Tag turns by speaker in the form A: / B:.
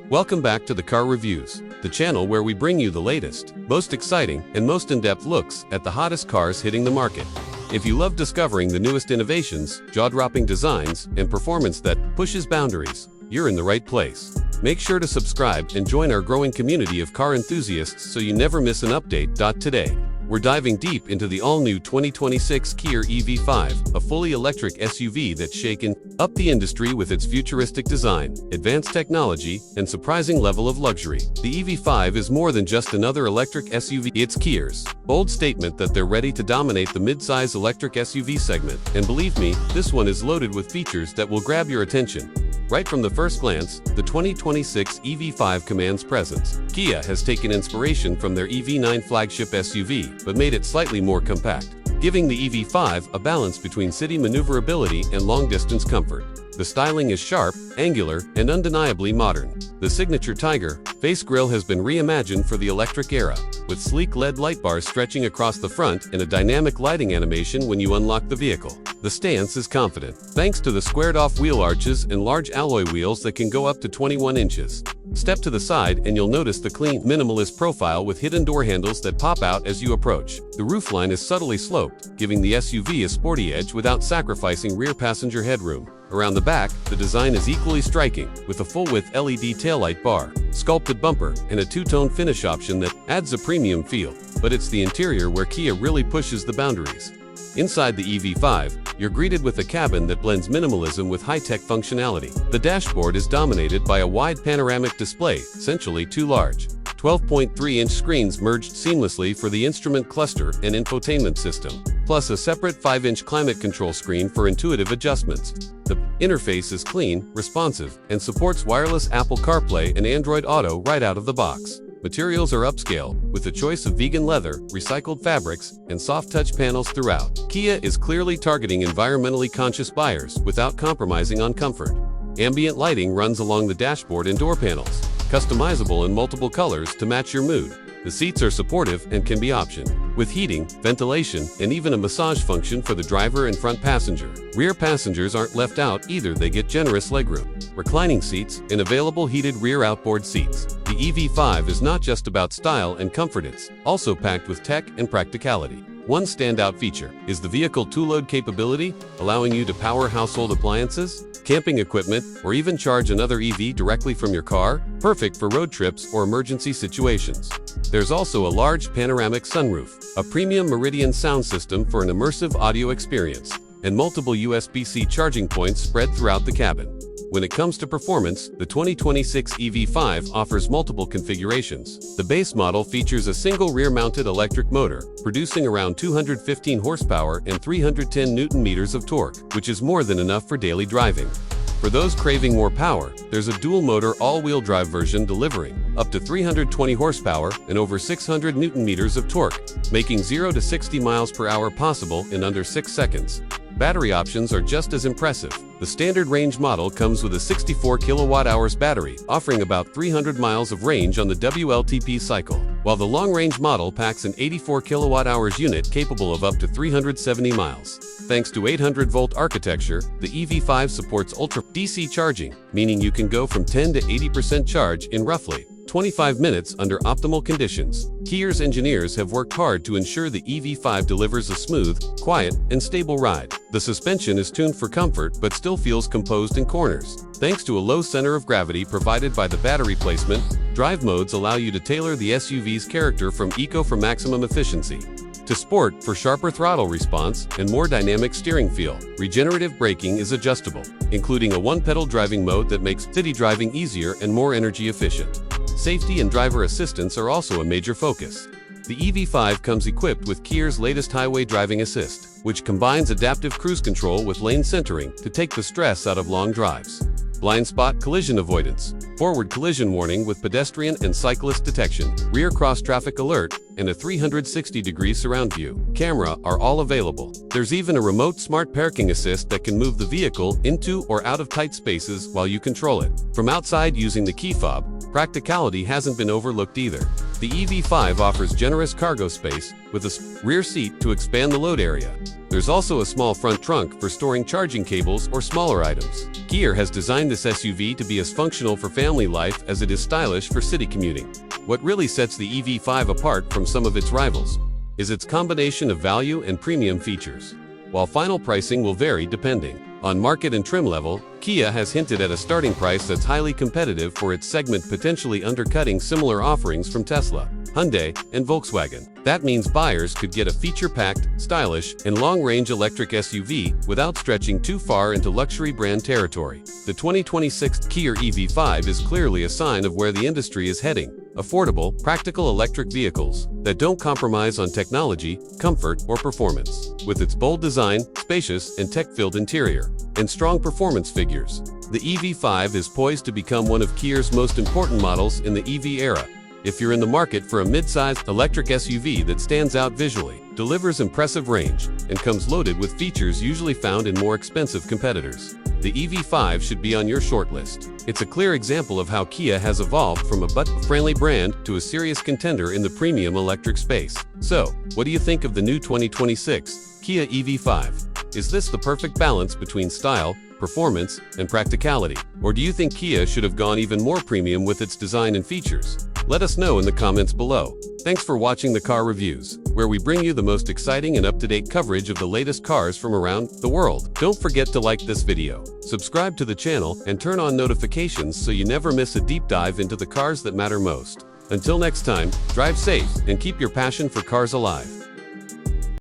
A: Welcome back to the Car Reviews, the channel where we bring you the latest, most exciting, and most in-depth looks at the hottest cars hitting the market. If you love discovering the newest innovations, jaw-dropping designs, and performance that pushes boundaries, you're in the right place. Make sure to subscribe and join our growing community of car enthusiasts so you never miss an update. Today, we're diving deep into the all-new 2026 Kia EV5, a fully electric SUV that's shaken up the industry with its futuristic design, advanced technology, and surprising level of luxury. The EV5 is more than just another electric SUV. It's Kia's bold statement that they're ready to dominate the mid-size electric SUV segment. And believe me, this one is loaded with features that will grab your attention. Right from the first glance, the 2026 EV5 commands presence. Kia has taken inspiration from their EV9 flagship SUV, but made it slightly more compact, giving the EV5 a balance between city maneuverability and long-distance comfort. The styling is sharp, angular, and undeniably modern. The signature Tiger face grille has been reimagined for the electric era, with sleek LED light bars stretching across the front and a dynamic lighting animation when you unlock the vehicle. The stance is confident, thanks to the squared-off wheel arches and large alloy wheels that can go up to 21 inches. Step to the side and you'll notice the clean, minimalist profile with hidden door handles that pop out as you approach. The roofline is subtly sloped, giving the SUV a sporty edge without sacrificing rear passenger headroom. Around the back, the design is equally striking, with a full-width LED taillight bar, sculpted bumper, and a two-tone finish option that adds a premium feel. But it's the interior where Kia really pushes the boundaries. Inside the EV5, you're greeted with a cabin that blends minimalism with high-tech functionality. The dashboard is dominated by a wide panoramic display, essentially too large. 12.3-inch screens merged seamlessly for the instrument cluster and infotainment system, plus a separate 5-inch climate control screen for intuitive adjustments. The interface is clean, responsive, and supports wireless Apple CarPlay and Android Auto right out of the box. Materials are upscale, with a choice of vegan leather, recycled fabrics, and soft touch panels throughout. Kia is clearly targeting environmentally conscious buyers without compromising on comfort. Ambient lighting runs along the dashboard and door panels, customizable in multiple colors to match your mood. The seats are supportive and can be optioned, with heating, ventilation, and even a massage function for the driver and front passenger. Rear passengers aren't left out either, they get generous legroom, reclining seats, and available heated rear outboard seats. The EV5 is not just about style and comfort, it's also packed with tech and practicality. One standout feature is the vehicle two-load capability, allowing you to power household appliances, camping equipment, or even charge another EV directly from your car, perfect for road trips or emergency situations. There's also a large panoramic sunroof, a premium Meridian sound system for an immersive audio experience, and multiple USB-C charging points spread throughout the cabin. When it comes to performance, the 2026 EV5 offers multiple configurations. The base model features a single rear-mounted electric motor, producing around 215 horsepower and 310 Newton-meters of torque, which is more than enough for daily driving. For those craving more power, there's a dual-motor all-wheel drive version delivering up to 320 horsepower and over 600 Newton-meters of torque, making 0 to 60 miles per hour possible in under 6 seconds. Battery options are just as impressive. The standard range model comes with a 64 kilowatt-hours battery, offering about 300 miles of range on the WLTP cycle, while the long-range model packs an 84 kilowatt-hours unit capable of up to 370 miles. Thanks to 800-volt architecture, the EV5 supports Ultra DC charging, meaning you can go from 10 to 80% charge in roughly 25 minutes under optimal conditions. Kia's engineers have worked hard to ensure the EV5 delivers a smooth, quiet, and stable ride. The suspension is tuned for comfort but still feels composed in corners. Thanks to a low center of gravity provided by the battery placement, drive modes allow you to tailor the SUV's character from eco for maximum efficiency to sport for sharper throttle response and more dynamic steering feel. Regenerative braking is adjustable, including a one-pedal driving mode that makes city driving easier and more energy efficient. Safety and driver assistance are also a major focus. The EV5 comes equipped with Kia's latest highway driving assist, which combines adaptive cruise control with lane centering to take the stress out of long drives. Blind spot collision avoidance, forward collision warning with pedestrian and cyclist detection, rear cross-traffic alert, and a 360-degree surround view camera are all available. There's even a remote smart parking assist that can move the vehicle into or out of tight spaces while you control it. From outside using the key fob, practicality hasn't been overlooked either. The EV5 offers generous cargo space with a rear seat to expand the load area. There's also a small front trunk for storing charging cables or smaller items. Kia has designed this SUV to be as functional for family life as it is stylish for city commuting. What really sets the EV5 apart from some of its rivals is its combination of value and premium features. While final pricing will vary depending on market and trim level, Kia has hinted at a starting price that's highly competitive for its segment, potentially undercutting similar offerings from Tesla, Hyundai, and Volkswagen. That means buyers could get a feature-packed, stylish, and long-range electric SUV without stretching too far into luxury brand territory. The 2026 Kia EV5 is clearly a sign of where the industry is heading: affordable, practical electric vehicles that don't compromise on technology, comfort, or performance. With its bold design, spacious and tech-filled interior, and strong performance figures, the EV5 is poised to become one of Kia's most important models in the EV era. If you're in the market for a mid-sized electric SUV that stands out visually, delivers impressive range, and comes loaded with features usually found in more expensive competitors, the EV5 should be on your shortlist. It's a clear example of how Kia has evolved from a budget-friendly brand to a serious contender in the premium electric space. So, what do you think of the new 2026 Kia EV5? Is this the perfect balance between style, performance, and practicality? Or do you think Kia should have gone even more premium with its design and features? Let us know in the comments below. Thanks for watching the Car Reviews, where we bring you the most exciting and up-to-date coverage of the latest cars from around the world. Don't forget to like this video, subscribe to the channel, and turn on notifications so you never miss a deep dive into the cars that matter most. Until next time, drive safe and keep your passion for cars alive.